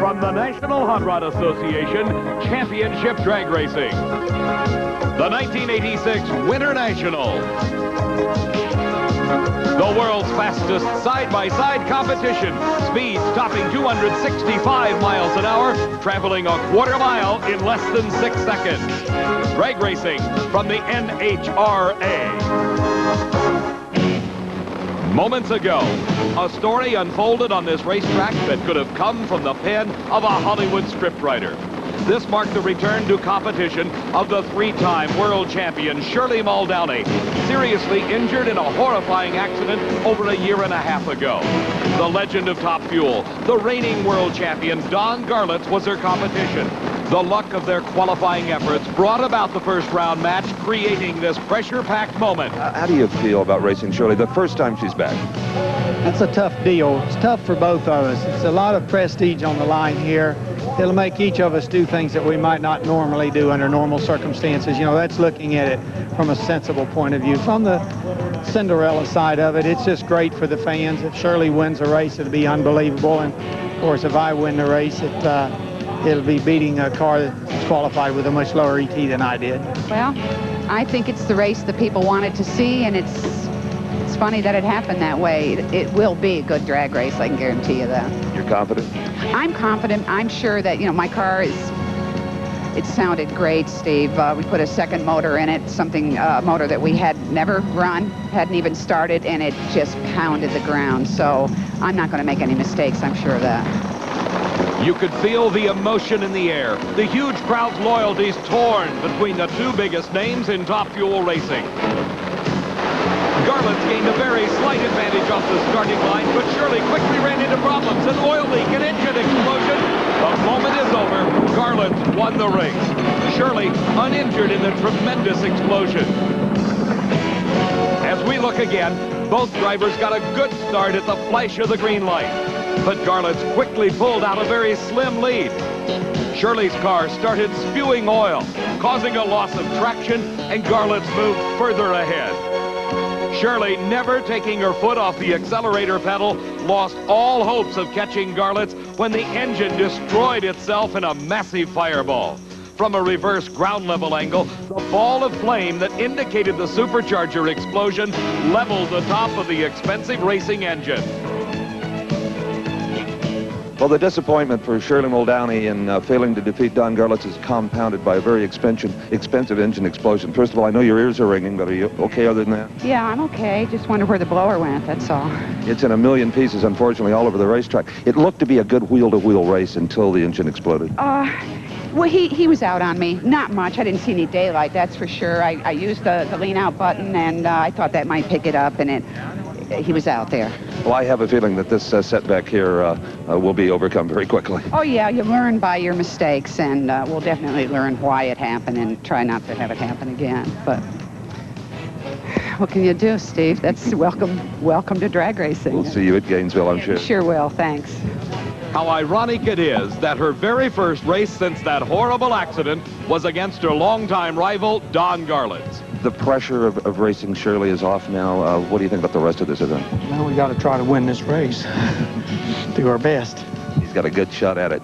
from the National Hot Rod Association Championship Drag Racing. The 1986 Winternationals. The world's fastest side-by-side competition. Speeds topping 265 miles an hour, traveling a quarter mile in less than 6 seconds. Drag racing from the NHRA. Moments ago, a story unfolded on this racetrack that could have come from the pen of a Hollywood scriptwriter. This marked the return to competition of the three-time world champion Shirley Muldowney, seriously injured in a horrifying accident over a year and a half ago. The legend of Top Fuel, the reigning world champion Don Garlits, was her competition. The luck of their qualifying efforts brought about the first round match, creating this pressure-packed moment. How do you feel about racing Shirley the first time she's back? That's a tough deal. It's tough for both of us. It's a lot of prestige on the line here. It'll make each of us do things that we might not normally do under normal circumstances. You know, that's looking at it from a sensible point of view. From the Cinderella side of it, it's just great for the fans. If Shirley wins a race, it'll be unbelievable. And, of course, if I win the race, it'll be beating a car that's qualified with a much lower ET than I did. Well, I think it's the race that people wanted to see, and it's funny that it happened that way. It will be a good drag race, I can guarantee you that. You're confident? I'm confident. I'm sure that, you know, my car it sounded great, Steve. We put a second motor in it, motor that we had never run, hadn't even started, and it just pounded the ground. So I'm not going to make any mistakes, I'm sure of that. You could feel the emotion in the air. The huge crowd's loyalties torn between the two biggest names in Top Fuel racing. Garlits gained a very slight advantage off the starting line, but Shirley quickly ran into problems. An oil leak, an engine explosion. The moment is over. Garlits won the race. Shirley uninjured in the tremendous explosion. As we look again, both drivers got a good start at the flash of the green light. But Garlits quickly pulled out a very slim lead. Shirley's car started spewing oil, causing a loss of traction, and Garlits moved further ahead. Shirley, never taking her foot off the accelerator pedal, lost all hopes of catching Garlits when the engine destroyed itself in a massive fireball. From a reverse ground level angle, the ball of flame that indicated the supercharger explosion leveled the top of the expensive racing engine. Well, the disappointment for Shirley Muldowney in failing to defeat Don Garlits is compounded by a very expensive engine explosion. First of all, I know your ears are ringing, but are you okay other than that? Yeah, I'm okay. Just wonder where the blower went, that's all. It's in a million pieces, unfortunately, all over the racetrack. It looked to be a good wheel-to-wheel race until the engine exploded. Well, he was out on me. Not much. I didn't see any daylight, that's for sure. I used the lean-out button, and I thought that might pick it up, and he was out there. Well, I have a feeling that this setback here will be overcome very quickly. Oh, yeah, you learn by your mistakes, and we'll definitely learn why it happened and try not to have it happen again. But what can you do, Steve? That's welcome to drag racing. We'll see you at Gainesville, I'm sure. Sure will, thanks. How ironic it is that her very first race since that horrible accident was against her longtime rival, Don Garlits. The pressure of racing Shirley is off now. What do you think about the rest of this event? Well, we got to try to win this race. Do our best. He's got a good shot at it.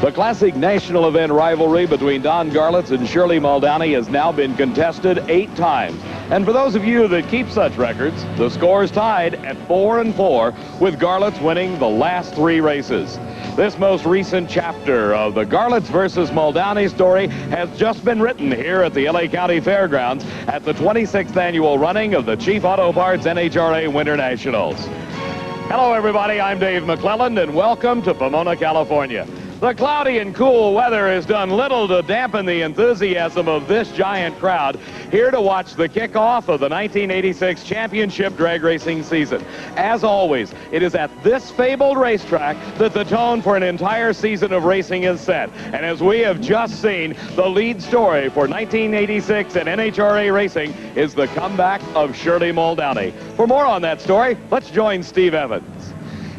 The classic national event rivalry between Don Garlits and Shirley Muldowney has now been contested 8 times. And for those of you that keep such records, the score is tied at 4-4, with Garlits winning the last 3 races. This most recent chapter of the Garlits versus Muldowney story has just been written here at the LA County Fairgrounds at the 26th annual running of the Chief Auto Parts NHRA Winternationals. Hello, everybody. I'm Dave McClelland, and welcome to Pomona, California. The cloudy and cool weather has done little to dampen the enthusiasm of this giant crowd here to watch the kickoff of the 1986 championship drag racing season. As always, it is at this fabled racetrack that the tone for an entire season of racing is set. And as we have just seen, the lead story for 1986 and NHRA racing is the comeback of Shirley Muldowney. For more on that story, let's join Steve Evans.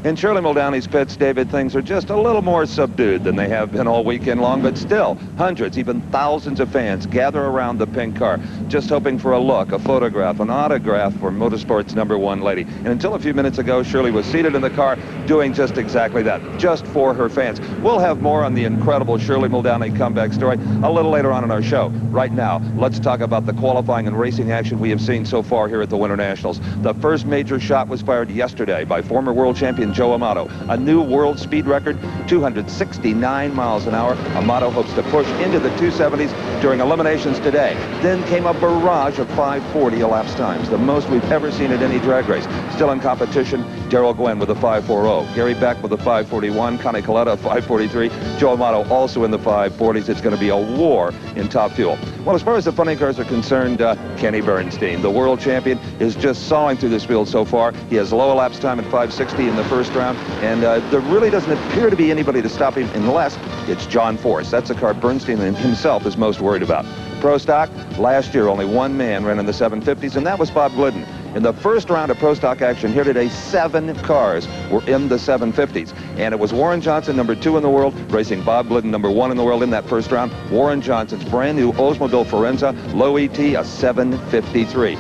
In Shirley Muldowney's pits, David, things are just a little more subdued than they have been all weekend long, but still, hundreds, even thousands of fans gather around the pink car, just hoping for a look, a photograph, an autograph for Motorsport's #1 lady. And until a few minutes ago, Shirley was seated in the car doing just exactly that, just for her fans. We'll have more on the incredible Shirley Muldowney comeback story a little later on in our show. Right now, let's talk about the qualifying and racing action we have seen so far here at the Winter Nationals. The first major shot was fired yesterday by former world champion Joe Amato. A new world speed record, 269 miles an hour. Amato hopes to push into the 270s during eliminations today. Then came a barrage of 540 elapsed times, the most we've ever seen at any drag race. Still in competition, Darrell Gwynn with a 540, Gary Beck with a 541, Connie Coletta a 543, Joe Amato also in the 540s. It's going to be a war in Top Fuel. Well, as far as the funny cars are concerned, Kenny Bernstein, the world champion, is just sawing through this field so far. He has low elapsed time at 560 in the first round, and there really doesn't appear to be anybody to stop him unless it's John Force. That's the car Bernstein himself is most worried about. Pro Stock, last year only one man ran in the 750s, and that was Bob Glidden. In the first round of Pro Stock action here today, 7 cars were in the 750s. And it was Warren Johnson, #2 in the world, racing Bob Glidden, #1 in the world in that first round. Warren Johnson's brand new Oldsmobile Forenza, low ET, a 753.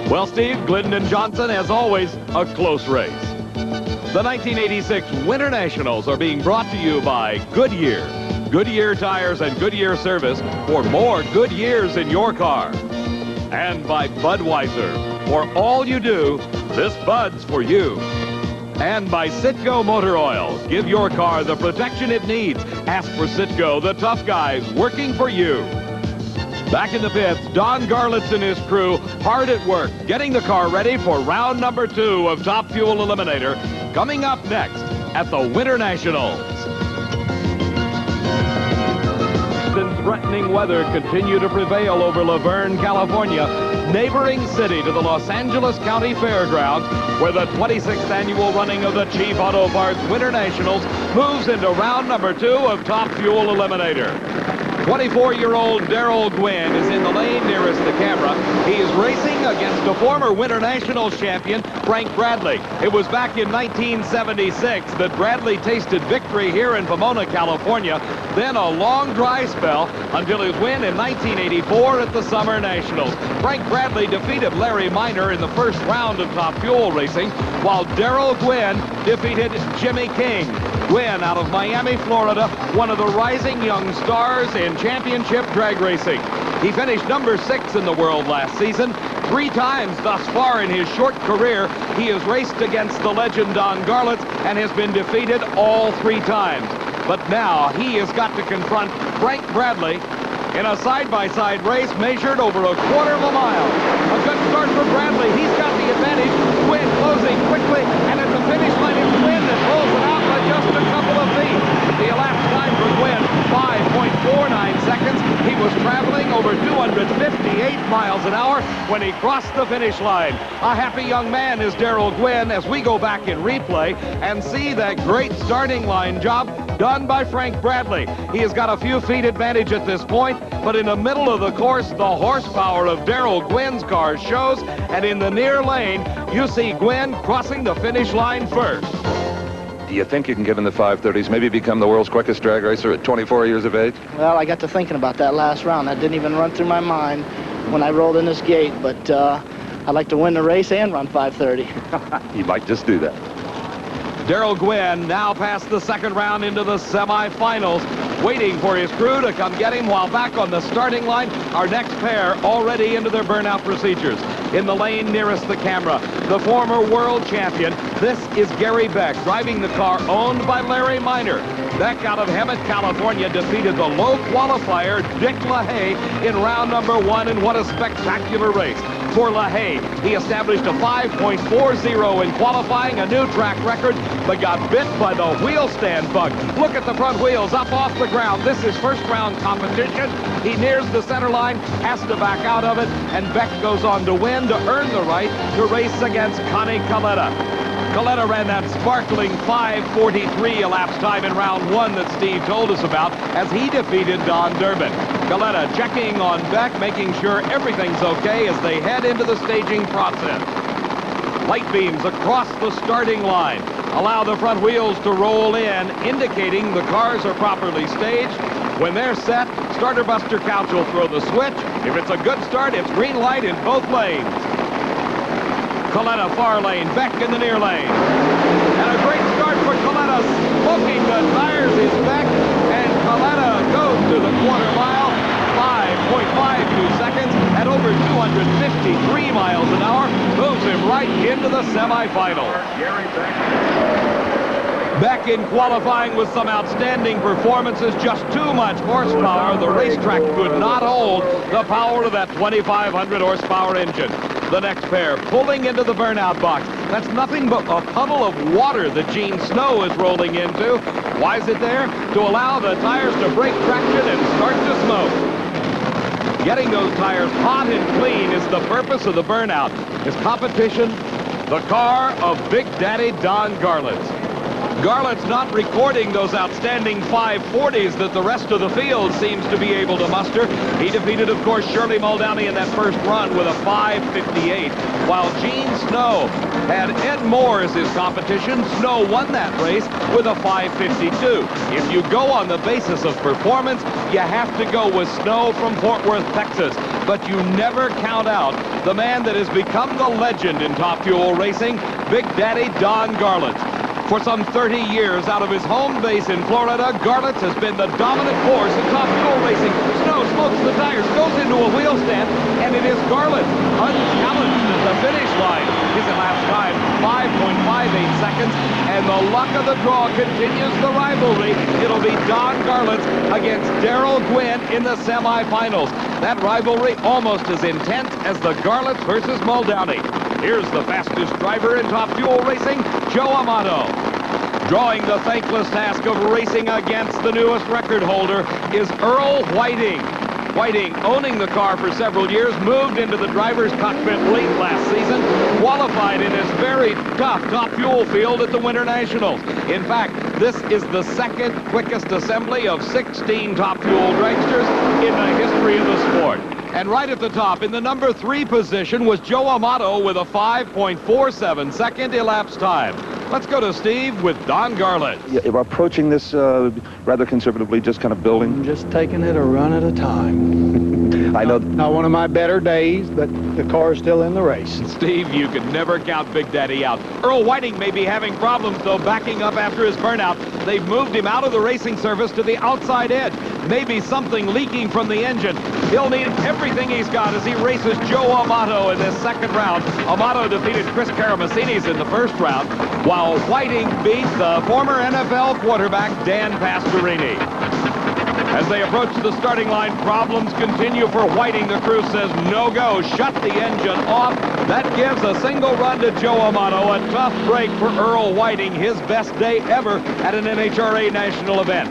Well, Steve, Glidden and Johnson, as always, a close race. The 1986 Winter Nationals are being brought to you by Goodyear. Goodyear tires and Goodyear service for more good years in your car. And by Budweiser. For all you do, this Bud's for you. And by Citgo Motor Oil. Give your car the protection it needs. Ask for Citgo, the tough guys working for you. Back in the pits, Don Garlitz and his crew hard at work, getting the car ready for round #2 of Top Fuel Eliminator, coming up next at the Winter Nationals. Threatening weather continue to prevail over Laverne, California, neighboring city to the Los Angeles County Fairgrounds, where the 26th annual running of the Chief Auto Parts Winter Nationals moves into round #2 of Top Fuel Eliminator. 24-year-old Darrell Gwynn is in the lane nearest the camera. He is racing against a former Winter Nationals champion, Frank Bradley. It was back in 1976 that Bradley tasted victory here in Pomona, California, then a long dry spell until his win in 1984 at the Summer Nationals. Frank Bradley defeated Larry Minor in the first round of Top Fuel racing, while Darrell Gwynn defeated Jimmy King. Gwynn, out of Miami, Florida, one of the rising young stars in championship drag racing. He finished #6 in the world last season. 3 times thus far in his short career, he has raced against the legend Don Garlitz and has been defeated all 3 times. But now he has got to confront Frank Bradley in a side-by-side race measured over a quarter of a mile. A good start for Bradley. He's got the advantage. Gwynn closing quickly, and at the finish line, it's Gwynn that pulls it out by just a couple of feet. The elapsed time for Gwynn, 5.49 seconds. He was traveling over 258 miles an hour when he crossed the finish line. A happy young man is Darrell Gwynn as we go back in replay and see that great starting line job done by Frank Bradley. He has got a few feet advantage at this point, but in the middle of the course, the horsepower of Darrell Gwynn's car shows, and in the near lane, you see Gwynn crossing the finish line first. Do you think you can get in the 530s, maybe become the world's quickest drag racer at 24 years of age? Well, I got to thinking about that last round. That didn't even run through my mind when I rolled in this gate, but I'd like to win the race and run 530. He might just do that. Darrell Gwynn now past the second round into the semifinals, waiting for his crew to come get him, while back on the starting line, our next pair already into their burnout procedures. In the lane nearest the camera, the former world champion. This is Gary Beck, driving the car owned by Larry Minor. Beck, out of Hemet, California, defeated the low qualifier Dick LaHaye in round #1, and what a spectacular race. For LaHaye, he established a 5.40 in qualifying, a new track record, but got bit by the wheel stand bug. Look at the front wheels up off the ground. This is first round competition. He nears the center line, has to back out of it, and Beck goes on to win to earn the right to race against Connie Coletta. Coletta ran that sparkling 5:43 elapsed time in round 1 that Steve told us about as he defeated Don Durbin. Coletta checking on Beck, making sure everything's okay as they head into the staging process. Light beams across the starting line. allow the front wheels to roll in, indicating the cars are properly staged. When they're set, starter buster couch will throw the switch. If it's a good start, it's green light in both lanes. Coletta far lane, Beck in the near lane. And a great start for Coletta, smoking the tires is Beck, and Coletta goes to the quarter mile, 5.52 seconds at over 253 miles an hour, moves him right into the semifinal. Beck in qualifying with some outstanding performances, just too much horsepower. The racetrack could not hold the power of that 2,500 horsepower engine. The next pair pulling into the burnout box. That's nothing but a puddle of water that Gene Snow is rolling into. Why is it there? To allow the tires to break traction and start to smoke. Getting those tires hot and clean is the purpose of the burnout. His competition, the car of Big Daddy Don Garlits. Garlett's not recording those outstanding 540s that the rest of the field seems to be able to muster. He defeated, of course, Shirley Muldowney in that first run with a 558, while Gene Snow had Ed Moore as his competition. Snow won that race with a 552. If you go on the basis of performance, you have to go with Snow from Fort Worth, Texas. But you never count out the man that has become the legend in Top Fuel racing, Big Daddy Don Garlits. For some 30 years out of his home base in Florida, Garlits has been the dominant force in Top Fuel racing. Snow smokes the tires, goes into a wheel stand, and it is Garlits unchallenged at the finish line. His elapsed time, 5.58 seconds, and the luck of the draw continues the rivalry. It'll be Don Garlits against Darrell Gwynn in the semifinals. That rivalry almost as intense as the Garlits versus Muldowney. Here's the fastest driver in Top Fuel racing, Joe Amato. Drawing the thankless task of racing against the newest record holder is Earl Whiting. Whiting, owning the car for several years, moved into the driver's cockpit late last season, qualified in this very tough Top Fuel field at the Winternationals. In fact, this is the second quickest assembly of 16 Top Fuel dragsters in the history of the sport. And right at the top, in the number 3 position, was Joe Amato with a 5.47 second elapsed time. Let's go to Steve with Don Garlits. Yeah, we're approaching this rather conservatively, just kind of building. I'm just taking it a run at a time. I know. Not one of my better days, but the car's still in the race. Steve, you can never count Big Daddy out. Earl Whiting may be having problems, though, backing up after his burnout. They've moved him out of the racing service to the outside edge. Maybe something leaking from the engine. He'll need everything he's got as he races Joe Amato in this second round. Amato defeated Chris Karamessinis in the first round, while Whiting beat the former NFL quarterback Dan Pastorini. As they approach the starting line, problems continue for Whiting. The crew says no go. Shut the engine off. That gives a single run to Joe Amato. A tough break for Earl Whiting. His best day ever at an NHRA national event.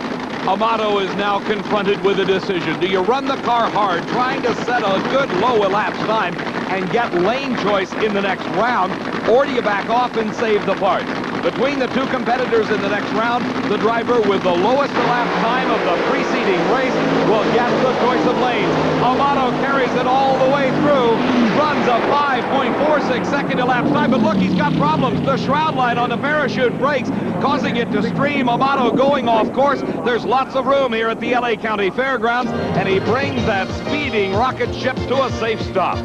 Amato is now confronted with a decision. Do you run the car hard, trying to set a good low elapsed time and get lane choice in the next round, or do you back off and save the parts? Between the two competitors in the next round, the driver with the lowest elapsed time of the preceding race will get the choice of lanes. Amato carries it all the way through, runs a 5.46 second elapsed time, but look, he's got problems. The shroud line on the parachute breaks, causing it to stream. Amato going off course. There's lots of room here at the LA County Fairgrounds, and he brings that speeding rocket ship to a safe stop.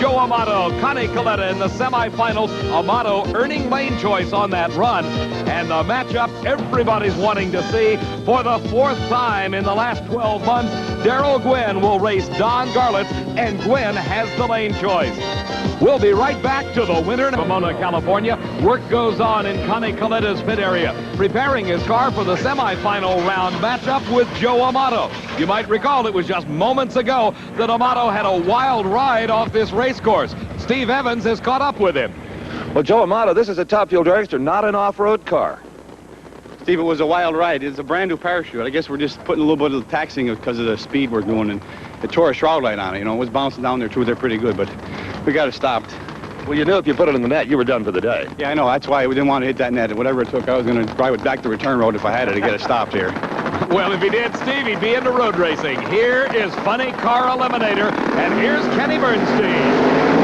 Joe Amato, Connie Coletta in the semifinals. Amato earning lane choice on that run, and the matchup everybody's wanting to see. For the 4th time in the last 12 months, Darrell Gwynn will race Don Garlits, and Gwynn has the lane choice. We'll be right back to the winter in Pomona, California. Work goes on in Connie Coletta's pit area, preparing his car for the semifinal round matchup with Joe Amato. You might recall it was just moments ago that Amato had a wild ride off this race course. Steve Evans has caught up with him. Well, Joe Amato, this is a Top Fuel dragster, not an off-road car. Steve, it was a wild ride. It's a brand new parachute. I guess we're just putting a little bit of taxing because of the speed we're doing, and it tore a shroud light on it. You know, it was bouncing down there too. They're pretty good, but we got it stopped. Well, you knew if you put it in the net, you were done for the day. Yeah, I know. That's why we didn't want to hit that net. Whatever it took, I was going to drive it back the return road if I had it to get it stopped here. Well, if he did, Steve, he'd be into road racing. Here is Funny Car Eliminator, and here's Kenny Bernstein.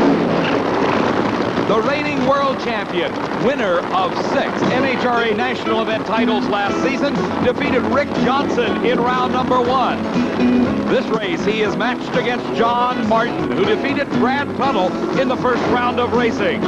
the reigning world champion, winner of 6 NHRA national event titles last season, defeated Rick Johnson in round number 1. This race, he is matched against John Martin, who defeated Brad Tuttle in the first round of racing.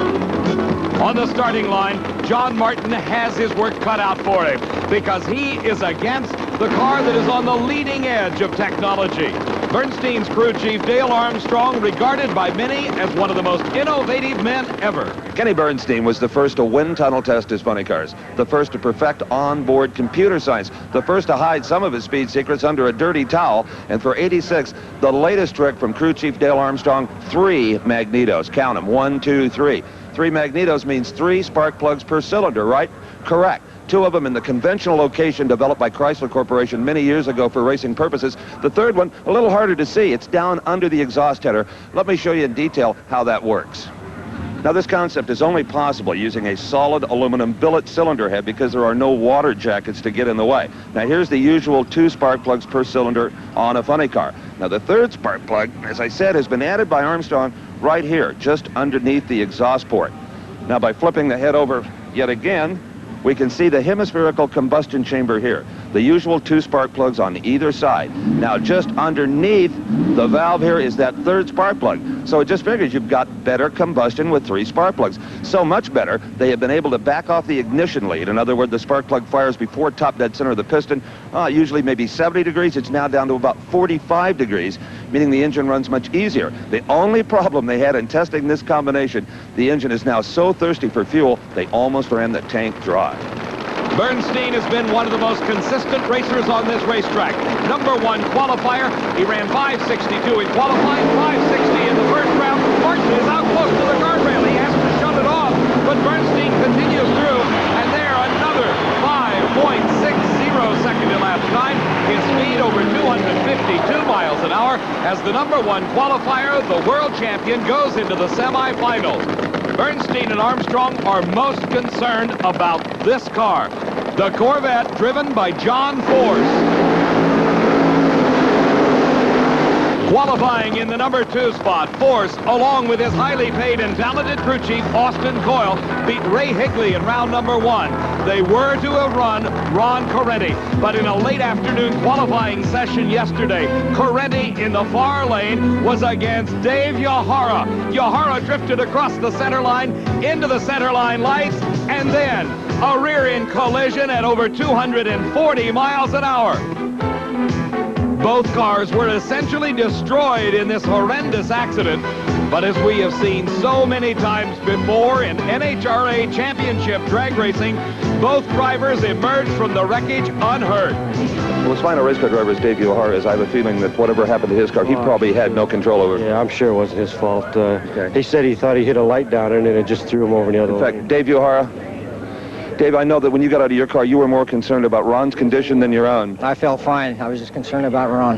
On the starting line, John Martin has his work cut out for him because he is against the car that is on the leading edge of technology. Bernstein's crew chief, Dale Armstrong, regarded by many as one of the most innovative men ever. Kenny Bernstein was the first to wind tunnel test his funny cars, the first to perfect onboard computer science, the first to hide some of his speed secrets under a dirty towel, and for 86, the latest trick from crew chief Dale Armstrong, 3 magnetos. Count them, 1, 2, 3. 3 magnetos means 3 spark plugs per cylinder, right? Correct. 2 of them in the conventional location developed by Chrysler Corporation many years ago for racing purposes. The third one, a little harder to see. It's down under the exhaust header. Let me show you in detail how that works. Now, this concept is only possible using a solid aluminum billet cylinder head because there are no water jackets to get in the way. Now, here's the usual 2 spark plugs per cylinder on a funny car. Now, the third spark plug, as I said, has been added by Armstrong right here, just underneath the exhaust port. Now, by flipping the head over yet again, we can see the hemispherical combustion chamber here. The usual 2 spark plugs on either side. Now, just underneath the valve here is that third spark plug. So it just figures you've got better combustion with 3 spark plugs. So much better, they have been able to back off the ignition lead. In other words, the spark plug fires before top dead center of the piston. Usually maybe 70 degrees. It's now down to about 45 degrees, meaning the engine runs much easier. The only problem they had in testing this combination, the engine is now so thirsty for fuel, they almost ran the tank dry. Bernstein has been one of the most consistent racers on this racetrack. Number 1 qualifier, he ran 5.62 in qualifying, 5.60 in the first round. Martin is out close to the guardrail. He has to shut it off, but Bernstein continues through, and there another 5.60 second elapsed time. His speed over 252 miles an hour as the number 1 qualifier, the world champion, goes into the semifinals. Bernstein and Armstrong are most concerned about this car, the Corvette driven by John Force. Qualifying in the number 2 spot, Force, along with his highly paid and talented crew chief, Austin Coyle, beat Ray Higley in round number 1. They were to have run Ron Corretti, but in a late afternoon qualifying session yesterday, Corretti in the far lane was against Dave Yahara. Yahara drifted across the center line into the center line lights, and then a rear-end collision at over 240 miles an hour. Both cars were essentially destroyed in this horrendous accident, but as we have seen so many times before in NHRA championship drag racing, both drivers emerged from the wreckage unhurt. Well, as fine a race car driver as Dave Uhara is, I have a feeling that whatever happened to his car, he probably had no control over. Yeah, I'm sure it wasn't his fault. He said he thought he hit a light down and it just threw him over the other way. In fact, Dave Uhara, Dave, I know that when you got out of your car, you were more concerned about Ron's condition than your own. I felt fine. I was just concerned about Ron.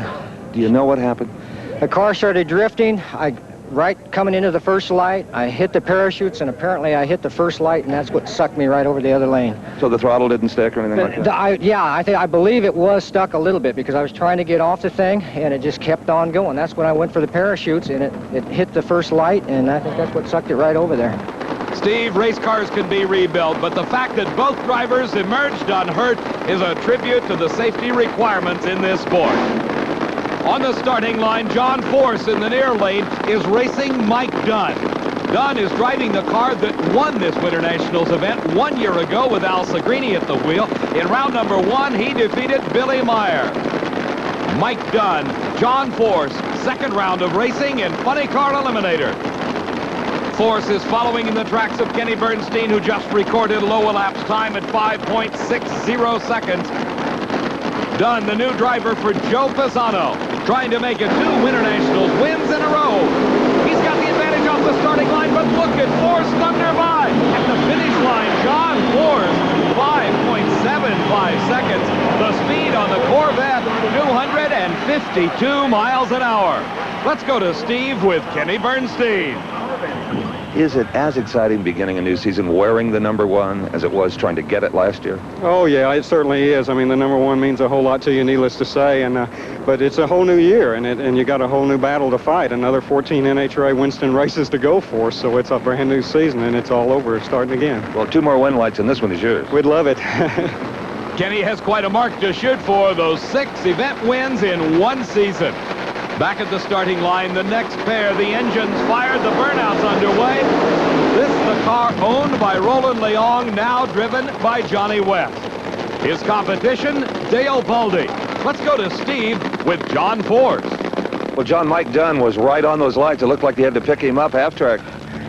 Do you know what happened? The car started drifting. Right coming into the first light, I hit the parachutes, and apparently I hit the first light, and that's what sucked me right over the other lane. So the throttle didn't stick or anything like that? I believe it was stuck a little bit because I was trying to get off the thing, and it just kept on going. That's when I went for the parachutes, and it hit the first light, and I think that's what sucked it right over there. Steve, race cars can be rebuilt, but the fact that both drivers emerged unhurt is a tribute to the safety requirements in this sport. On the starting line, John Force in the near lane is racing Mike Dunn. Dunn is driving the car that won this Winternationals event 1 year ago with Al Segrini at the wheel. In round number 1, he defeated Billy Meyer. Mike Dunn, John Force, second round of racing in Funny Car Eliminator. Force is following in the tracks of Kenny Bernstein, who just recorded low elapsed time at 5.60 seconds. Dunn, the new driver for Joe Pisano, trying to make it 2 Winternationals wins in a row. He's got the advantage off the starting line, but look at Force thunder by. At the finish line, John Force, 5.75 seconds. The speed on the Corvette, 252 miles an hour. Let's go to Steve with Kenny Bernstein. is it as exciting beginning a new season wearing the number 1 as it was trying to get it last year? Oh, yeah, it certainly is. I mean, the number 1 means a whole lot to you, needless to say. But it's a whole new year, and you got a whole new battle to fight. Another 14 NHRA Winston races to go for, so it's a brand new season, and it's all over, starting again. Well, 2 more win lights, and this one is yours. We'd love it. Kenny has quite a mark to shoot for, those 6 event wins in 1 season. Back at the starting line, the next pair, the engines fired, the burnout's underway. This is the car owned by Roland Leong, now driven by Johnny West. His competition, Dale Baldy. Let's go to Steve with John Force. Well, John, Mike Dunn was right on those lights. It looked like they had to pick him up half-track.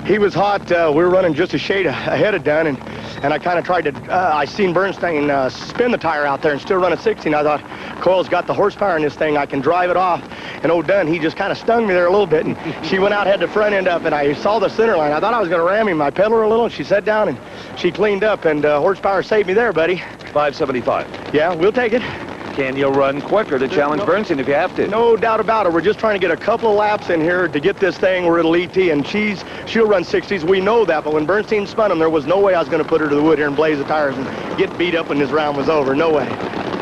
He was hot. We were running just a shade ahead of Dunn, and I kind of tried to, I seen Bernstein spin the tire out there and still run at 60, and I thought, Coyle's got the horsepower in this thing, I can drive it off. And old Dunn, he just kind of stung me there a little bit, and she went out, had the front end up, and I saw the center line. I thought I was going to ram him. I pedaled her a little, and she sat down, and she cleaned up, and horsepower saved me there, buddy. 575. Yeah, we'll take it. Can you run quicker to challenge Bernstein if you have to? No doubt about it. We're just trying to get a couple of laps in here to get this thing. We're at Elite T, and she'll run 60s. We know that, but when Bernstein spun him, there was no way I was going to put her to the wood here and blaze the tires and get beat up when this round was over. No way.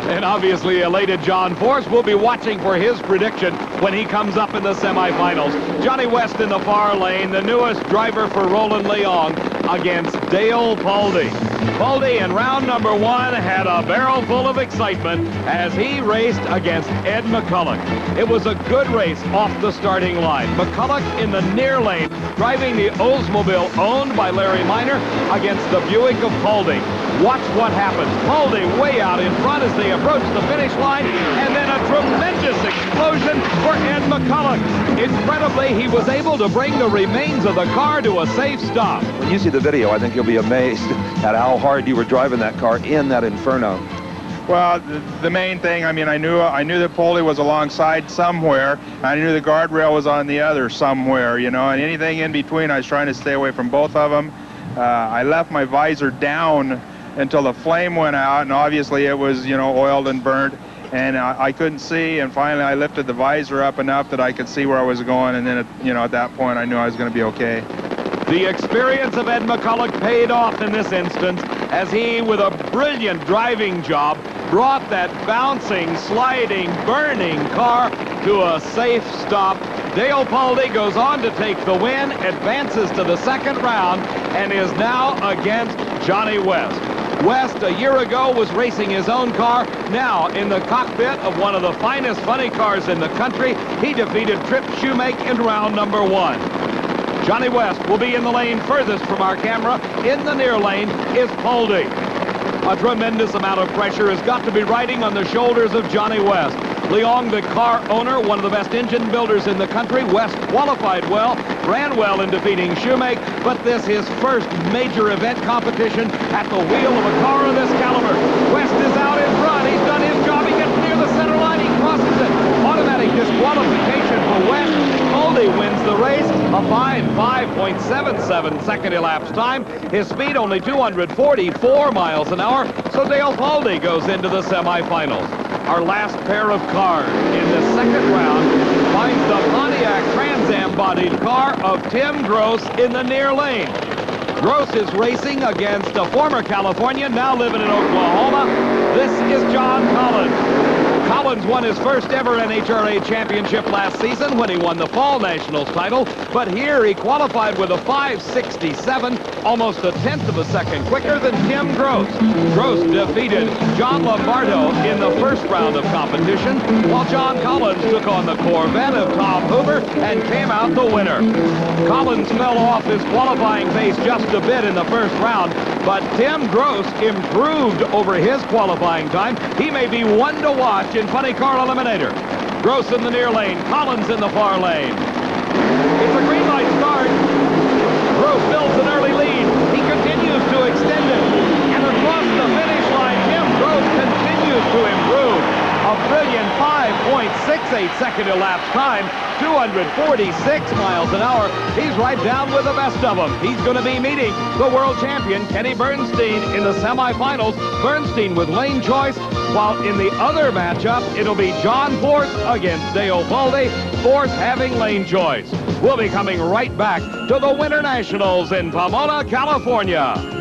And obviously elated John Force will be watching for his prediction when he comes up in the semifinals. Johnny West in the far lane, the newest driver for Roland Leong against Dale Baldy. Baldy in round number 1 had a barrel full of excitement as he raced against Ed McCulloch. It was a good race off the starting line. McCulloch in the near lane, driving the Oldsmobile owned by Larry Minor against the Buick of Baldy. Watch what happens. Baldy way out in front as they approach the finish line, and then a tremendous explosion for Ed McCulloch. Incredibly, he was able to bring the remains of the car to a safe stop. When you see the video, I think you'll be amazed at how hard you were driving that car in that inferno. Well, the main thing, I mean, I knew that Poley was alongside somewhere. I knew the guardrail was on the other somewhere, you know, and anything in between, I was trying to stay away from both of them. I left my visor down until the flame went out, and obviously it was, you know, oiled and burnt, and I couldn't see, and finally I lifted the visor up enough that I could see where I was going, and then, you know, at that point I knew I was going to be okay. The experience of Ed McCulloch paid off in this instance as he, with a brilliant driving job, brought that bouncing, sliding, burning car to a safe stop. Dale Baldy goes on to take the win, advances to the second round, and is now against Johnny West. West, a year ago, was racing his own car. Now, in the cockpit of one of the finest funny cars in the country, he defeated Trip Shoemake in round number 1. Johnny West will be in the lane furthest from our camera. In the near lane is Baldy. A tremendous amount of pressure has got to be riding on the shoulders of Johnny West. Leong, the car owner, one of the best engine builders in the country. West qualified well, ran well in defeating Shoemake, but this his first major event competition at the wheel of a car of this caliber. West is out in front. He's done his job. He gets near the center line. He crosses it. Automatic disqualification for West. Baldy wins the race. A fine 5.77 second elapsed time. His speed only 244 miles an hour. So Dale Baldy goes into the semifinals. Our last pair of cars in the second round finds the Pontiac Trans Am-bodied car of Tim Gross in the near lane. Gross is racing against a former Californian, now living in Oklahoma. This is John Collins. Collins won his first ever NHRA championship last season when he won the Fall Nationals title, but here he qualified with a 5.67, almost a tenth of a second quicker than Tim Gross. Gross defeated John Lombardo in the first round of competition, while John Collins took on the Corvette of Tom Hoover and came out the winner. Collins fell off his qualifying pace just a bit in the first round, but Tim Gross improved over his qualifying time. He may be one to watch in Funny Car Eliminator. Gross in the near lane, Collins in the far lane. It's a green light start. Gross builds an early lead. He continues to extend it. And across the finish line, Tim Gross continues to improve. A brilliant 5.68 second elapsed time, 246 miles an hour. He's right down with the best of them. He's going to be meeting the world champion, Kenny Bernstein, in the semifinals. Bernstein with lane choice, while in the other matchup, it'll be John Force against Dale Baldy. Force having lane choice. We'll be coming right back to the Winternationals in Pomona, California.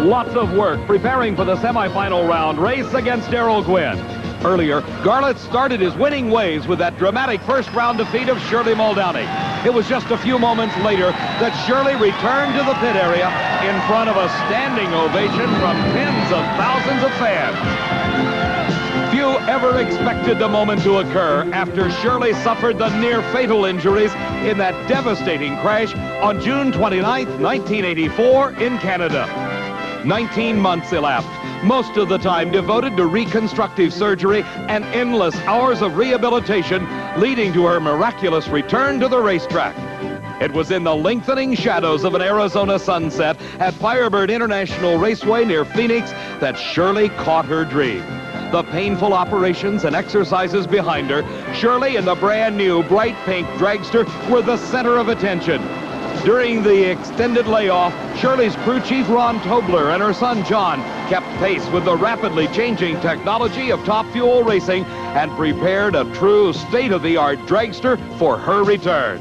Lots of work preparing for the semifinal round race against Darrell Gwynn. Earlier, Garlits started his winning ways with that dramatic first-round defeat of Shirley Muldowney. It was just a few moments later that Shirley returned to the pit area in front of a standing ovation from tens of thousands of fans. Few ever expected the moment to occur after Shirley suffered the near-fatal injuries in that devastating crash on June 29, 1984 in Canada. 19 months elapsed, most of the time devoted to reconstructive surgery and endless hours of rehabilitation, leading to her miraculous return to the racetrack. It was in the lengthening shadows of an Arizona sunset at Firebird International Raceway near Phoenix that Shirley caught her dream. The painful operations and exercises behind her, Shirley and the brand new bright pink dragster were the center of attention. During the extended layoff, Shirley's crew chief Ron Tobler and her son John kept pace with the rapidly changing technology of Top Fuel Racing and prepared a true state-of-the-art dragster for her return.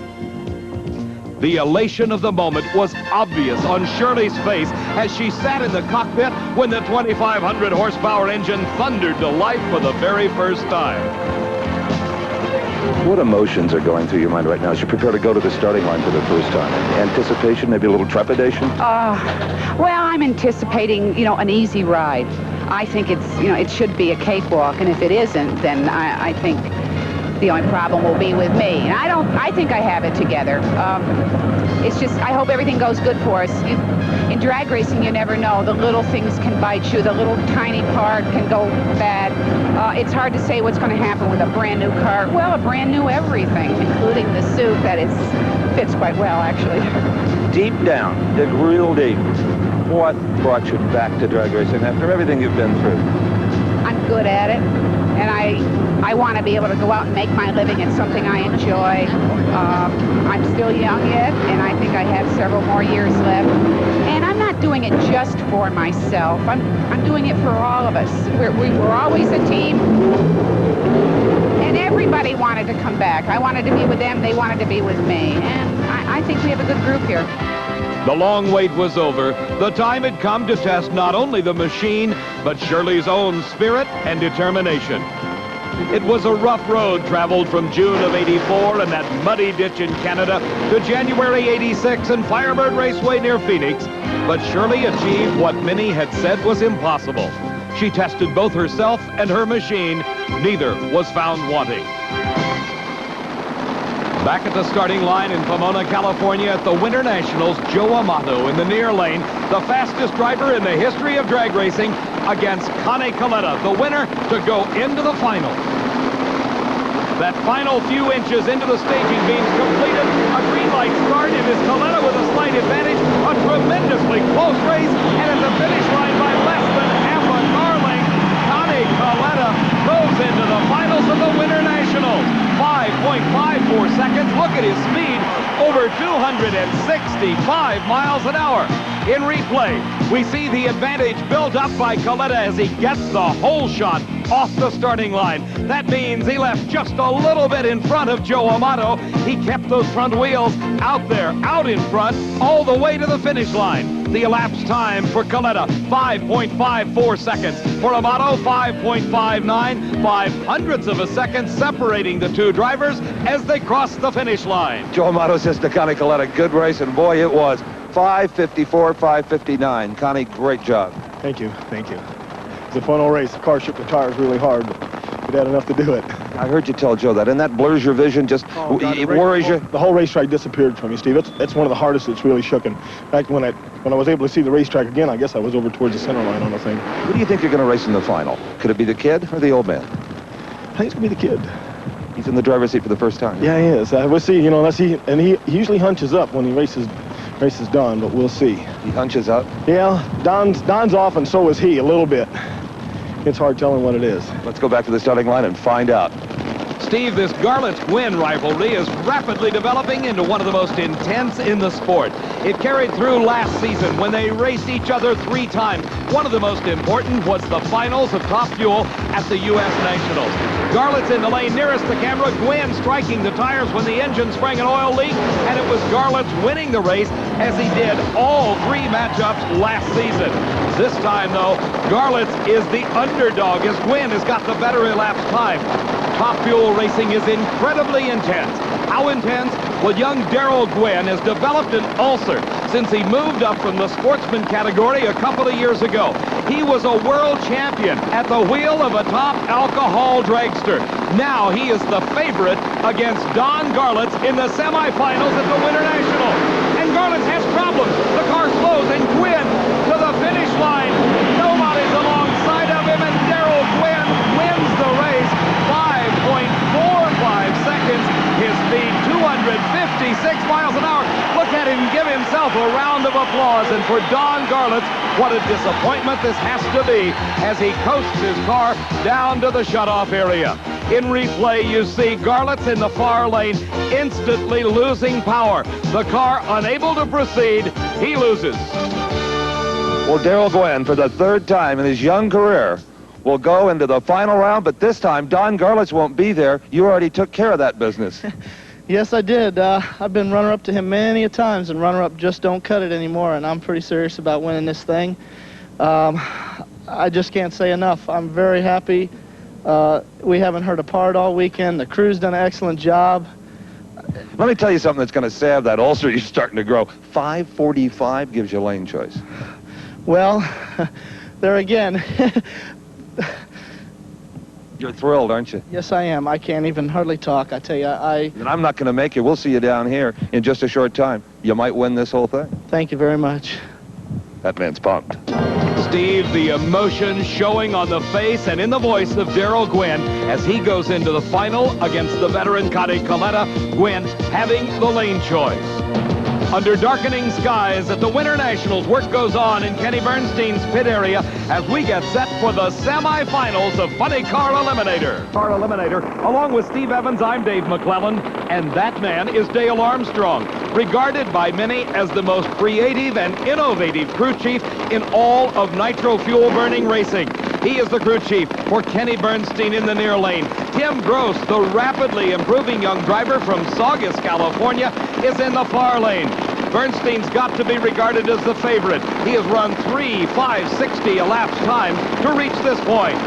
The elation of the moment was obvious on Shirley's face as she sat in the cockpit when the 2,500 horsepower engine thundered to life for the very first time. What emotions are going through your mind right now as you prepare to go to the starting line for the first time? Anticipation, maybe a little trepidation? Well, I'm anticipating, an easy ride. I think it's, it should be a cakewalk, and if it isn't, then I think the only problem will be with me. And I think I have it together. It's just, I hope everything goes good for us. In drag racing, you never know. The little things can bite you. The little tiny part can go bad. It's hard to say what's going to happen with a brand new car. Well, a brand new everything, including the suit that fits quite well, actually. Deep down, dig real deep. What brought you back to drag racing after everything you've been through? I'm good at it, and I want to be able to go out and make my living at something I enjoy. I'm still young yet, and I think I have several more years left. And I'm not doing it just for myself. I'm doing it for all of us. We were always a team, and everybody wanted to come back. I wanted to be with them. They wanted to be with me, and I think we have a good group here. The long wait was over. The time had come to test not only the machine, but Shirley's own spirit and determination. It was a rough road traveled from June of '84 in that muddy ditch in Canada to January '86 in Firebird Raceway near Phoenix. But Shirley achieved what many had said was impossible. She tested both herself and her machine. Neither was found wanting. Back at the starting line in Pomona, California at the Winternationals, Joe Amato in the near lane, the fastest driver in the history of drag racing, against Connie Coletta, the winner, to go into the final. That final few inches into the staging beams completed. A green light start. It is Coletta with a slight advantage. A tremendously close race, and at the finish line by less than half a car length, Connie Coletta goes into the finals of the Winternationals. 5.54 seconds. Look at his speed, over 265 miles an hour. In replay, we see the advantage built up by Coletta as he gets the whole shot off the starting line. That means he left just a little bit in front of Joe Amato. He kept those front wheels out there, out in front, all the way to the finish line. The elapsed time for Coletta, 5.54 seconds. For Amato, 5.59, 5/100ths of a second separating the two drivers as they cross the finish line. Joe Amato says to Connie Coletta, good race, and boy, it was. 5:54, 5:59. Connie, great job. Thank you, thank you. It was a fun old race. The car shook the tires really hard, but it had enough to do it. I heard you tell Joe that, and that blurs your vision, just it worries you. The whole racetrack disappeared from me, Steve. That's one of the hardest it's really shooken. In fact, when I was able to see the racetrack again, I guess I was over towards the center line on the thing. Who do you think you're going to race in the final? Could it be the kid or the old man? I think it's going to be the kid. He's in the driver's seat for the first time. Yeah, he is. We'll see. Unless he usually hunches up when he races Don, but we'll see. He hunches up? Yeah, Don's off, and so is he a little bit. it's hard telling what it is. Let's go back to the starting line and find out. Steve, this Garlits-Gwynn rivalry is rapidly developing into one of the most intense in the sport. It carried through last season when they raced each other 3 times. One of the most important was the finals of Top Fuel at the U.S. Nationals. Garlits in the lane nearest the camera, Gwynn striking the tires when the engine sprang an oil leak, and it was Garlits winning the race as he did all 3 matchups last season. This time, though, Garlits is the underdog as Gwynn has got the better elapsed time. Top Fuel racing is incredibly intense. How intense? Well, young Darrell Gwynn has developed an ulcer since he moved up from the sportsman category a couple of years ago. He was a world champion at the wheel of a top alcohol dragster. Now he is the favorite against Don Garlits in the semifinals at the Winternationals. And Garlits has problems. The car slows and Gwynn to the finish line. Nobody's alongside of him, and Darrell Gwynn wins the race. 5.45 seconds. His speed, 256 miles an hour. Look at him give himself a round of applause. And for Don Garlits, what a disappointment this has to be as he coasts his car down to the shutoff area. In replay, you see Garlits in the far lane instantly losing power. The car unable to proceed. He loses. Well, Darrell Gwynn, for the 3rd time in his young career, will go into the final round, but this time Don Garlits won't be there. You already took care of that business. Yes, I did. I've been runner-up to him many a times, and runner-up just don't cut it anymore, and I'm pretty serious about winning this thing. I just can't say enough. I'm very happy. We haven't heard apart all weekend. The crew's done an excellent job. Let me tell you something that's going to salve that ulcer you're starting to grow. 5:45 gives you lane choice. Well, there again. You're thrilled, aren't you? Yes, I am. I can't even hardly talk. I tell you, And I'm not going to make you. We'll see you down here in just a short time. You might win this whole thing. Thank you very much. That man's pumped. Steve, the emotion showing on the face and in the voice of Darrell Gwynn as he goes into the final against the veteran Connie Coletta. Gwynn having the lane choice. Under darkening skies at the Winternationals, work goes on in Kenny Bernstein's pit area as we get set for the semifinals of Funny Car Eliminator. Along with Steve Evans, I'm Dave McClelland, and that man is Dale Armstrong, regarded by many as the most creative and innovative crew chief in all of nitro fuel burning racing. He is the crew chief for Kenny Bernstein in the near lane. Tim Gross, the rapidly improving young driver from Saugus, California, is in the far lane. Bernstein's got to be regarded as the favorite. He has run 3:5:60 elapsed time to reach this point.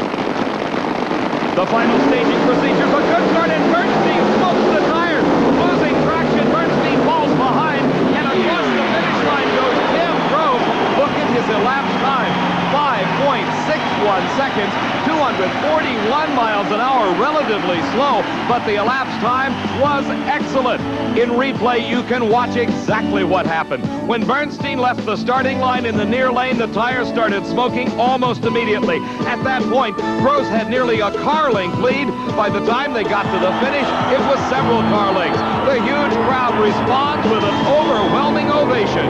The final staging procedures, a good start, and Bernstein smokes the tires. Losing traction, Bernstein falls behind, and across the finish line goes Tim Gross. Look at his elapsed time, 5.61 seconds, 241 miles an hour, relatively slow, but the elapsed time was excellent. In replay, you can watch exactly what happened. When Bernstein left the starting line in the near lane, the tires started smoking almost immediately. At that point, Gross had nearly a car length lead. By the time they got to the finish, it was several car lengths. The huge crowd responds with an overwhelming ovation.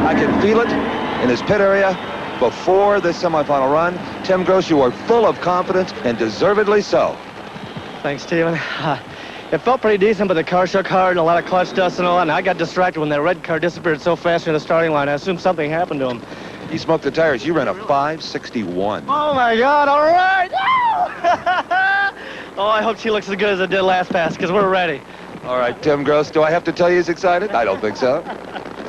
I can feel it in his pit area. Before this semifinal run, Tim Gross, you are full of confidence, and deservedly so. Thanks, Steven. It felt pretty decent, but the car shook hard and a lot of clutch dust and all that, and I got distracted when that red car disappeared so fast near the starting line. I assumed something happened to him. He smoked the tires. You ran a 5:61. Oh, my God, all right! Oh, I hope she looks as good as it did last pass, because we're ready. All right, Tim Gross, do I have to tell you he's excited? I don't think so.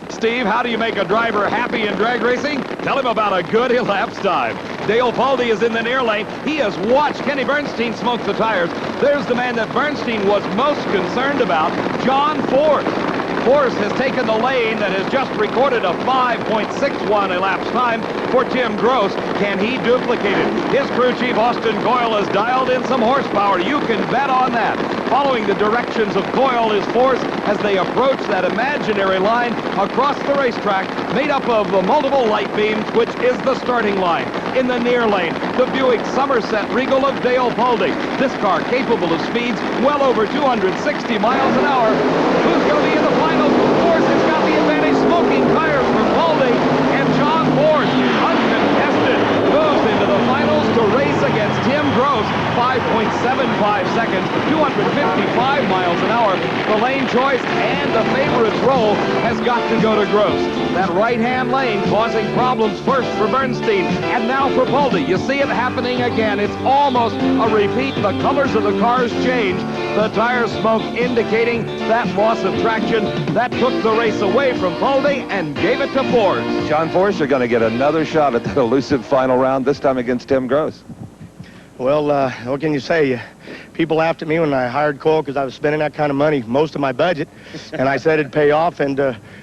Steve, how do you make a driver happy in drag racing? Tell him about a good elapsed time. Dale Paldy is in the near lane. He has watched Kenny Bernstein smoke the tires. There's the man that Bernstein was most concerned about, John Force. Force has taken the lane that has just recorded a 5.61 elapsed time for Tim Gross. Can he duplicate it? His crew chief, Austin Coyle, has dialed in some horsepower. You can bet on that. Following the directions of Coyle is Force as they approach that imaginary line across the racetrack made up of multiple light beams, which is the starting line. In the near lane, the Buick Somerset Regal of Dale Paldy. This car capable of speeds well over 260 miles an hour. Who's going to be in the finals? Force has got the advantage, smoking tires from Paldy, and John Force, uncontested, goes into the the finals to race against Tim Gross. 5.75 seconds, 255 miles an hour. The lane choice and the favorite's role has got to go to Gross. That right-hand lane causing problems first for Bernstein and now for Poldy. You see it happening again. It's almost a repeat. The colors of the cars change. The tire smoke indicating that loss of traction. That took the race away from Poldy and gave it to Ford. John Force are going to get another shot at that elusive final round, this time against Tim Gross. Well, what can you say? People laughed at me when I hired Cole because I was spending that kind of money, most of my budget, and I said it'd pay off, and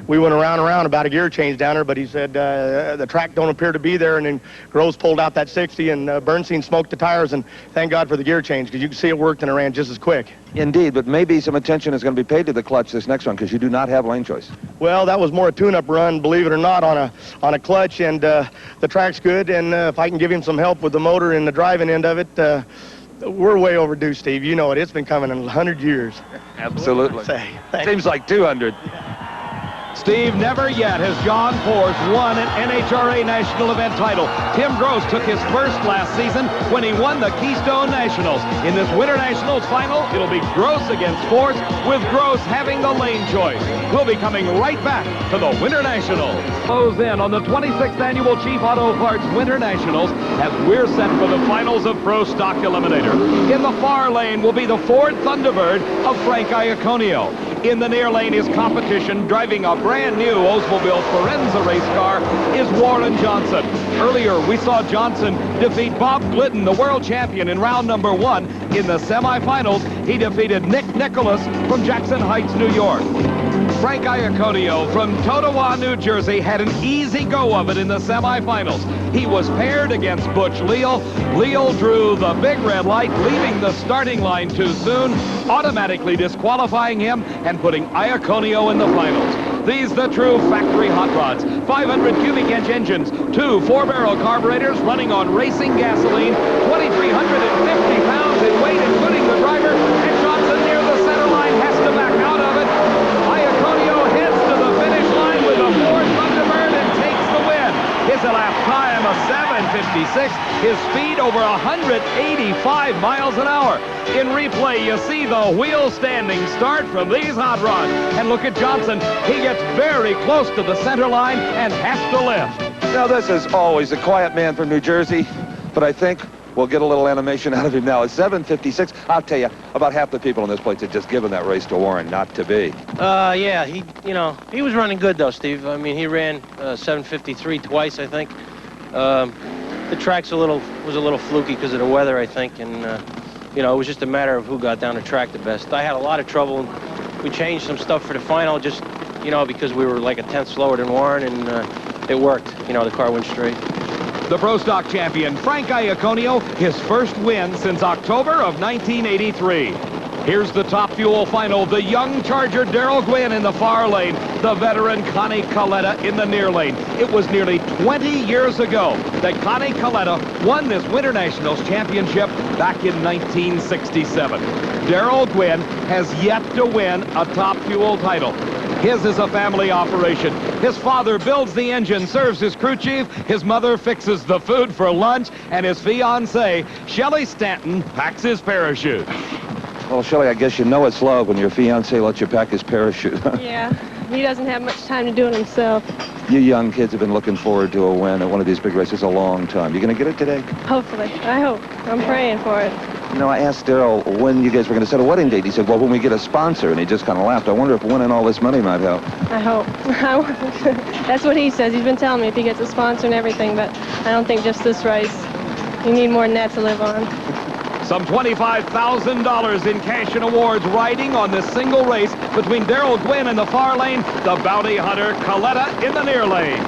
we went around and around about a gear change down there, but he said the track don't appear to be there, and then Gross pulled out that 60, and Bernstein smoked the tires, and thank God for the gear change because you can see it worked and it ran just as quick. Indeed, but maybe some attention is going to be paid to the clutch this next one because you do not have lane choice. Well, that was more a tune-up run, believe it or not, on a clutch, and the track's good, and if I can give him some help with the motor and the driving end of it, we're way overdue, Steve. You know it. It's been coming in 100 years. Absolutely. Seems like 200. Steve, never yet has John Force won an NHRA national event title. Tim Gross took his first last season when he won the Keystone Nationals. In this Winter Nationals final, it'll be Gross against Force, with Gross having the lane choice. We'll be coming right back to the Winter Nationals. Close in on the 26th annual Chief Auto Parts Winter Nationals as we're set for the finals of Pro Stock Eliminator. In the far lane will be the Ford Thunderbird of Frank Iaconio. In the near lane is competition. Driving a brand new Oldsmobile Forenza race car is Warren Johnson. Earlier, we saw Johnson defeat Bob Glidden, the world champion, in round number 1. In the semifinals, he defeated Nick Nicholas from Jackson Heights, New York. Frank Iaconio from Totowa, New Jersey, had an easy go of it in the semifinals. He was paired against Butch Leal. Leal drew the big red light, leaving the starting line too soon, automatically disqualifying him and putting Iaconio in the finals. These the true factory hot rods. 500 cubic inch engines, 2 4-barrel carburetors running on racing gasoline, 2,350 pounds in weight, including the driver, and Johnson near the center line has to back out of it. Iaconio heads to the finish line with a Ford Thunderbird and takes the win. His lap time of 7:56. His speed over 185 miles an hour. In replay, you see the wheel standing start from these hot rods. And look at Johnson. He gets very close to the center line and has to lift. Now, this is always a quiet man from New Jersey, but I think we'll get a little animation out of him now. At 7:56, I'll tell you, about half the people in this place had just given that race to Warren not to be. Yeah, he was running good though, Steve. I mean, he ran 7:53 twice, I think. The track's was a little fluky because of the weather, I think, and it was just a matter of who got down the track the best. I had a lot of trouble. We changed some stuff for the final, just because we were like a tenth slower than Warren, and it worked. The car went straight. The Pro Stock champion, Frank Iaconio, his first win since October of 1983. Here's the Top Fuel final. The young Charger Darrell Gwynn in the far lane. The veteran Connie Coletta in the near lane. It was nearly 20 years ago that Connie Coletta won this Winter Nationals championship back in 1967. Darrell Gwynn has yet to win a Top Fuel title. His is a family operation. His father builds the engine, serves his crew chief, his mother fixes the food for lunch, and his fiancée, Shelley Stanton, packs his parachute. Well, Shelley, I guess you know it's love when your fiancé lets you pack his parachute. Yeah, he doesn't have much time to do it himself. You young kids have been looking forward to a win at one of these big races a long time. You going to get it today? Hopefully. I hope. I'm praying for it. I asked Darrell when you guys were going to set a wedding date. He said, well, when we get a sponsor, and he just kind of laughed. I wonder if winning all this money might help. I hope. That's what he says. He's been telling me if he gets a sponsor and everything, but I don't think just this race. You need more than that to live on. Some $25,000 in cash and awards riding on this single race between Darrell Gwynn in the far lane, the bounty hunter Coletta in the near lane.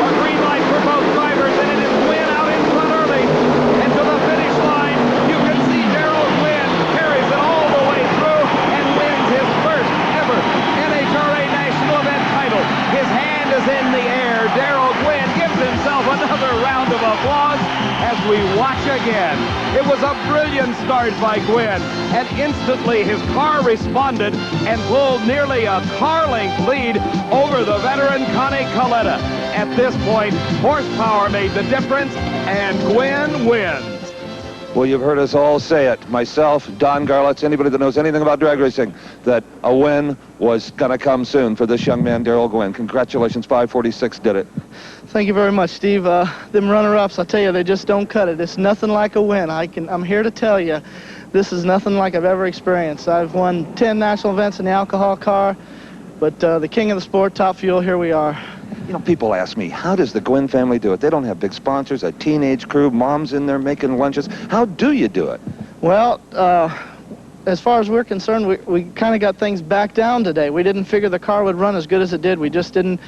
A green light for both drivers, and it is Gwynn out in front early. And to the finish line, you can see Darrell Gwynn carries it all the way through and wins his first ever NHRA National Event title. His hand is in the air. Darrell Gwynn gives himself another round of applause as we watch again. It was a brilliant start by Gwynn, and instantly his car responded and pulled nearly a car length lead over the veteran Connie Coletta. at this point, horsepower made the difference, and Gwynn wins. Well, you've heard us all say it, myself, Don Garlits, anybody that knows anything about drag racing, that a win was going to come soon for this young man, Darrell Gwynn. Congratulations, 546 did it. Thank you very much, Steve. Them runner-ups, I tell you, they just don't cut it. It's nothing like a win. I'm here to tell you, this is nothing like I've ever experienced. I've won 10 national events in the alcohol car, but the king of the sport, Top Fuel, here we are. You know, people ask me, how does the Gwynn family do it? They don't have big sponsors, a teenage crew, mom's in there making lunches. How do you do it? Well, as far as we're concerned, we kind of got things back down today. We didn't figure the car would run as good as it did. We just couldn't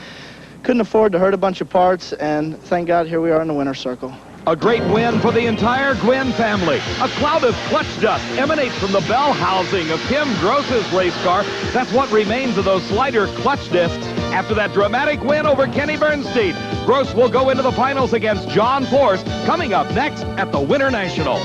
afford to hurt a bunch of parts, and thank God here we are in the winner's circle. A great win for the entire Gwynn family. A cloud of clutch dust emanates from the bell housing of Tim Gross's race car. That's what remains of those slider clutch discs after that dramatic win over Kenny Bernstein. Gross will go into the finals against John Force coming up next at the Winternationals.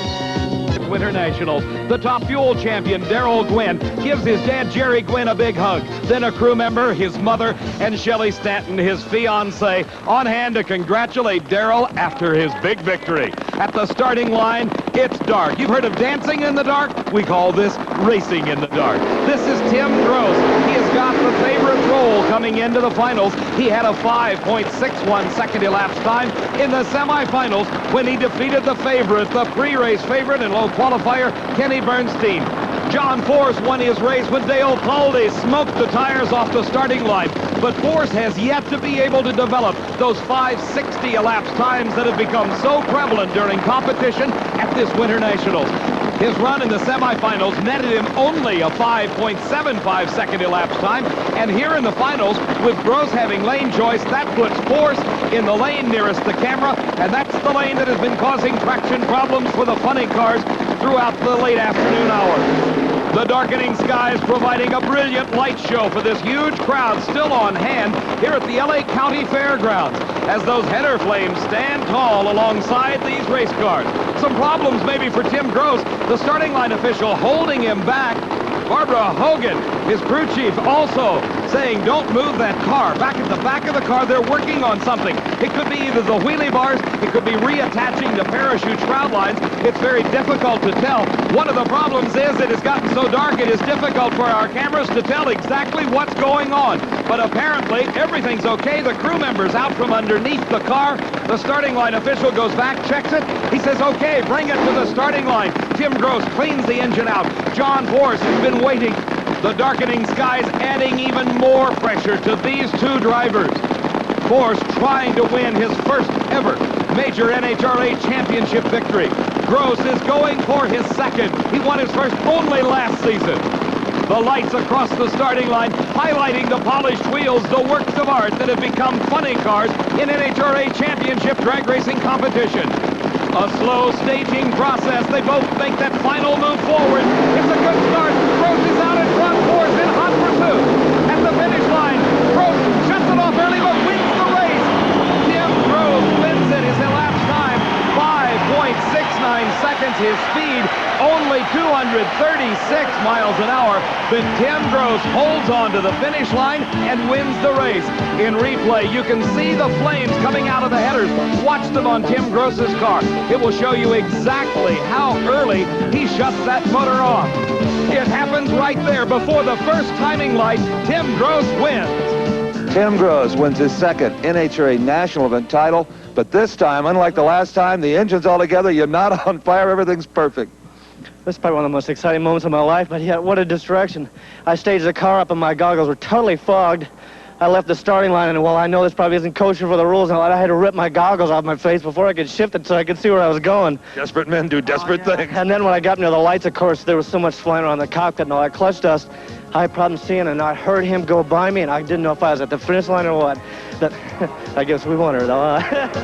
Winternationals, the Top Fuel champion, Darrell Gwynn, gives his dad, Jerry Gwynn, a big hug. Then a crew member, his mother, and Shelley Stanton, his fiancée, on hand to congratulate Darrell after his big victory. At the starting line, it's dark. You've heard of dancing in the dark? We call this racing in the dark. This is Tim Gross. He has got the favorite role coming into the finals. He had a 5.61 second elapsed time in the semifinals when he defeated the favorite, the pre-race favorite and low qualifier, Kenny Bernstein. John Force won his race when Dale Palde smoked the tires off the starting line. But Force has yet to be able to develop those 5.60 elapsed times that have become so prevalent during competition at this Winternationals. His run in the semifinals netted him only a 5.75 second elapsed time. And here in the finals, with Gross having lane choice, that puts Force in the lane nearest the camera. And that's the lane that has been causing traction problems for the funny cars throughout the late afternoon hours. The darkening skies providing a brilliant light show for this huge crowd still on hand here at the LA County Fairgrounds as those header flames stand tall alongside these race cars. Some problems maybe for Tim Gross, the starting line official holding him back. Barbara Hogan, his crew chief, also saying don't move that car. Back at the back of the car, they're working on something. It could be either the wheelie bars, it could be reattaching the parachute shroud lines. It's very difficult to tell. One of the problems is it has gotten so dark it is difficult for our cameras to tell exactly what's going on. But apparently everything's okay. The crew member's out from underneath the car. The starting line official goes back, checks it. He says, okay, bring it to the starting line. Tim Gross cleans the engine out. John Force has been waiting. The darkening skies adding even more pressure to these two drivers. Force trying to win his first ever major NHRA championship victory. Gross is going for his second. He won his first only last season. The lights across the starting line highlighting the polished wheels, the works of art that have become funny cars in NHRA championship drag racing competition. A slow staging process. They both make that final move forward. It's a good start. Gross is out in front. Force in hot pursuit. At the finish line, Gross shuts it off early but wins the race. Tim Gross wins it. His elapsed time, 5.69 seconds. His speed, only 236 miles an hour. Then Tim Gross holds on to the finish line and wins the race. In replay, you can see the flames coming out of the headers. Watch them on Tim Gross's car. It will show you exactly how early he shuts that motor off. It happens right there before the first timing light. Tim Gross wins. Tim Gross wins his second NHRA national event title, but this time, unlike the last time, the engine's all together, you're not on fire, everything's perfect. This is probably one of the most exciting moments of my life, but yeah, what a distraction. I staged the car up and my goggles were totally fogged. I left the starting line, and while I know this probably isn't kosher for the rules, I had to rip my goggles off my face before I could shift it so I could see where I was going. Desperate men do desperate things. And then when I got near the lights, of course, there was so much flying around the cockpit and all that clutch dust, I had problems seeing, and I heard him go by me, and I didn't know if I was at the finish line or what. But I guess we won her, though.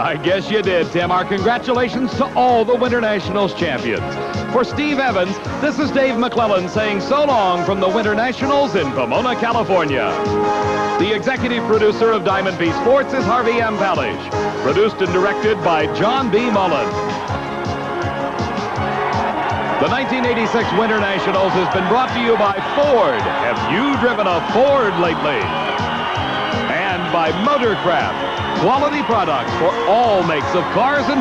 I guess you did, Tim. Our congratulations to all the Winternationals champions. For Steve Evans, this is Dave McClelland saying so long from the Winternationals in Pomona, California. The executive producer of Diamond B Sports is Harvey M. Palish. Produced and directed by John B. Mullen. The 1986 Winternationals has been brought to you by Ford. Have you driven a Ford lately? And by Motorcraft. Quality products for all makes of cars and